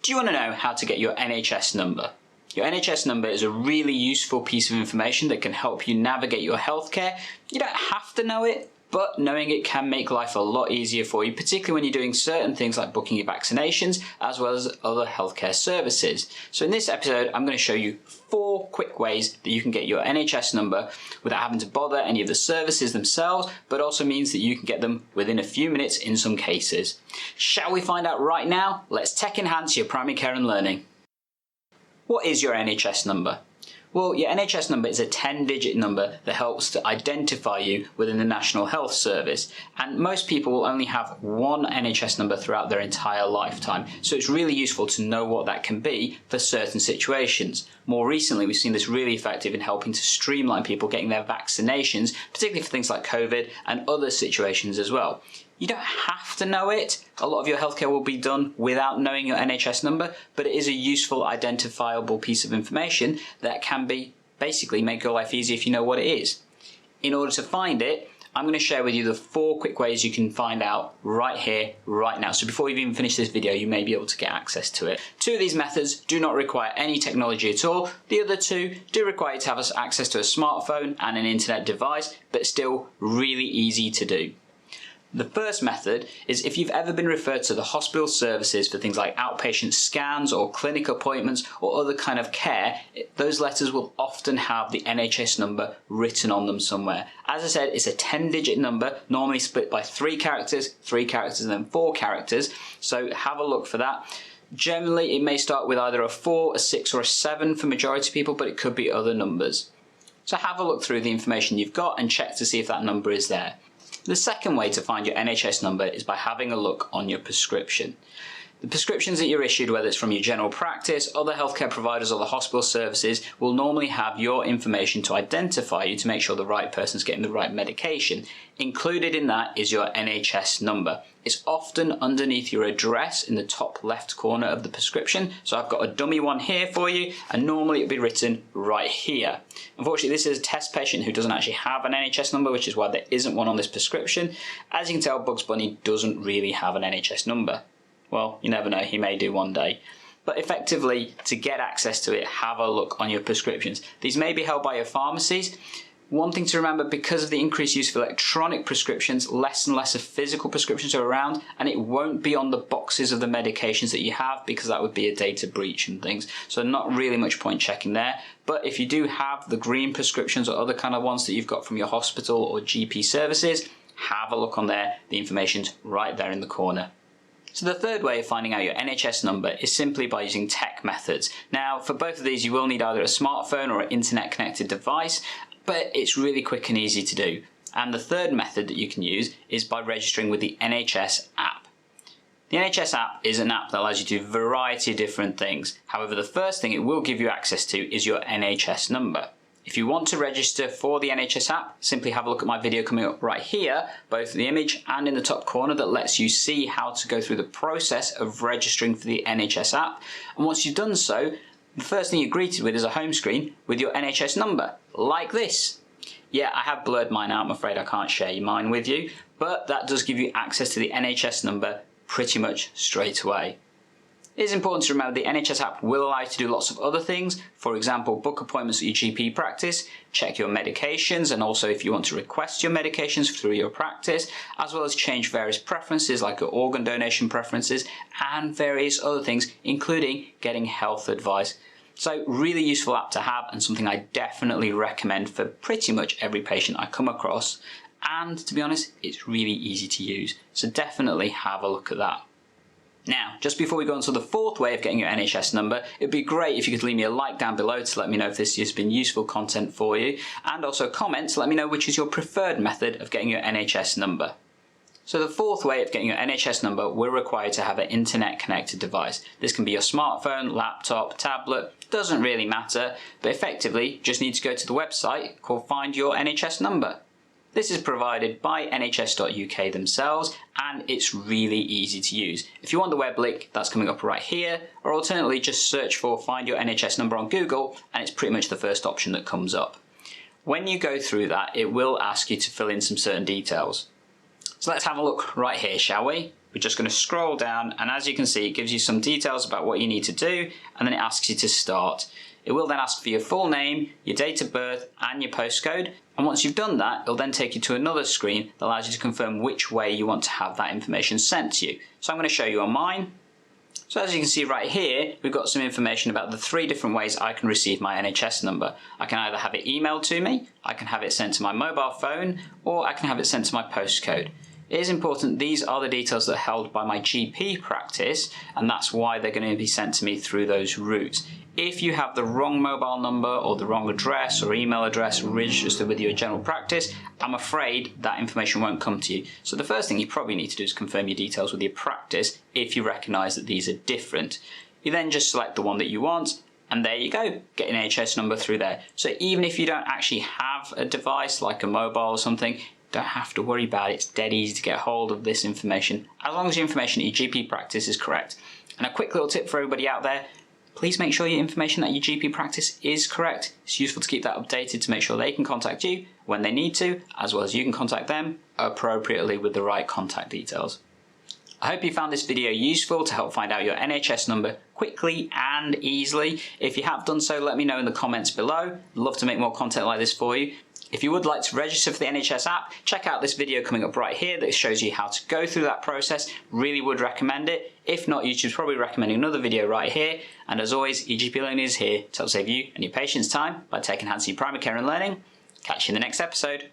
Do you want to know how to get your NHS number? Your NHS number is a really useful piece of information that can help you navigate your healthcare. You don't have to know it, but knowing it can make life a lot easier for you, particularly when you're doing certain things like booking your vaccinations, as well as other healthcare services. So in this episode, I'm going to show you 4 quick ways that you can get your NHS number without having to bother any of the services themselves, but also means that you can get them within a few minutes in some cases. Shall we find out right now? Let's tech enhance your primary care and learning. What is your NHS number? Well, your NHS number is a 10-digit number that helps to identify you within the National Health Service, and most people will only have one NHS number throughout their entire lifetime, so it's really useful to know what that can be for certain situations. More recently, we've seen this really effective in helping to streamline people getting their vaccinations, particularly for things like COVID and other situations as well. You don't have to know it. A lot of your healthcare will be done without knowing your NHS number, but it is a useful identifiable piece of information that can basically make your life easier if you know what it is. In order to find it, I'm going to share with you the 4 quick ways you can find out right here, right now. So before you've even finished this video, you may be able to get access to it. 2 of these methods do not require any technology at all. The other 2 do require you to have access to a smartphone and an internet device, but still really easy to do. The first method is if you've ever been referred to the hospital services for things like outpatient scans or clinic appointments or other kind of care, those letters will often have the NHS number written on them somewhere. As I said, it's a 10-digit number, normally split by 3 characters, and then 4 characters, so have a look for that. Generally, it may start with either a 4, a 6 or a 7 for majority of people, but it could be other numbers. So have a look through the information you've got and check to see if that number is there. The second way to find your NHS number is by having a look on your prescription. The prescriptions that you're issued, whether it's from your general practice, other healthcare providers or the hospital services, will normally have your information to identify you to make sure the right person's getting the right medication. Included in that is your NHS number. It's often underneath your address in the top left corner of the prescription. So I've got a dummy one here for you, and normally it'll be written right here. Unfortunately, this is a test patient who doesn't actually have an NHS number, which is why there isn't one on this prescription. As you can tell, Bugs Bunny doesn't really have an NHS number. Well, you never know, he may do one day. But effectively, to get access to it, have a look on your prescriptions. These may be held by your pharmacies. One thing to remember, because of the increased use of electronic prescriptions, less and less of physical prescriptions are around, and it won't be on the boxes of the medications that you have because that would be a data breach and things. So not really much point checking there. But if you do have the green prescriptions or other kind of ones that you've got from your hospital or GP services, have a look on there. The information's right there in the corner. So the third way of finding out your NHS number is simply by using tech methods. Now, for both of these, you will need either a smartphone or an internet connected device, but it's really quick and easy to do. And the third method that you can use is by registering with the NHS app. The NHS app is an app that allows you to do a variety of different things. However, the first thing it will give you access to is your NHS number. If you want to register for the NHS app, simply have a look at my video coming up right here, both the image and in the top corner, that lets you see how to go through the process of registering for the NHS app. And once you've done so, the first thing you're greeted with is a home screen with your NHS number, like this. Yeah, I have blurred mine out, I'm afraid I can't share mine with you, but that does give you access to the NHS number pretty much straight away. It is important to remember the NHS app will allow you to do lots of other things. For example, book appointments at your GP practice, check your medications, and also if you want to request your medications through your practice, as well as change various preferences like your organ donation preferences and various other things, including getting health advice. So really useful app to have, and something I definitely recommend for pretty much every patient I come across. And to be honest, it's really easy to use. So definitely have a look at that. Now, just before we go on to the 4th way of getting your NHS number, it'd be great if you could leave me a like down below to let me know if this has been useful content for you, and also comment to let me know which is your preferred method of getting your NHS number. So the 4th way of getting your NHS number will require you to have an internet connected device. This can be your smartphone, laptop, tablet, doesn't really matter, but effectively just need to go to the website called Find Your NHS Number. This is provided by nhs.uk themselves, and it's really easy to use. If you want the web link, that's coming up right here, or alternatively just search for Find Your NHS Number on Google and it's pretty much the first option that comes up. When you go through that, it will ask you to fill in some certain details. So let's have a look right here, shall we? we're just going to scroll down, and as you can see, it gives you some details about what you need to do, and then it asks you to start. It will then ask for your full name, your date of birth, and your postcode. And once you've done that, it'll then take you to another screen that allows you to confirm which way you want to have that information sent to you. So I'm going to show you on mine. So as you can see right here, we've got some information about the 3 different ways I can receive my NHS number. I can either have it emailed to me, I can have it sent to my mobile phone, or I can have it sent to my postcode. It is important these are the details that are held by my GP practice, and that's why they're going to be sent to me through those routes. If you have the wrong mobile number or the wrong address or email address registered with your general practice, I'm afraid that information won't come to you. So the first thing you probably need to do is confirm your details with your practice if you recognise that these are different. You then just select the one that you want, and there you go, get an NHS number through there. So even if you don't actually have a device like a mobile or something, don't have to worry about it. It's dead easy to get hold of this information, as long as your information at your GP practice is correct. And a quick little tip for everybody out there, please make sure your information at your GP practice is correct. It's useful to keep that updated to make sure they can contact you when they need to, as well as you can contact them appropriately with the right contact details. I hope you found this video useful to help find out your NHS number quickly and easily. If you have done so, let me know in the comments below. I'd love to make more content like this for you. If you would like to register for the NHS app, check out this video coming up right here that shows you how to go through that process. Really would recommend it. If not, YouTube's probably recommending another video right here. And as always, EGP Learning is here to help save you and your patients time by taking hands in your primary care and learning. Catch you in the next episode.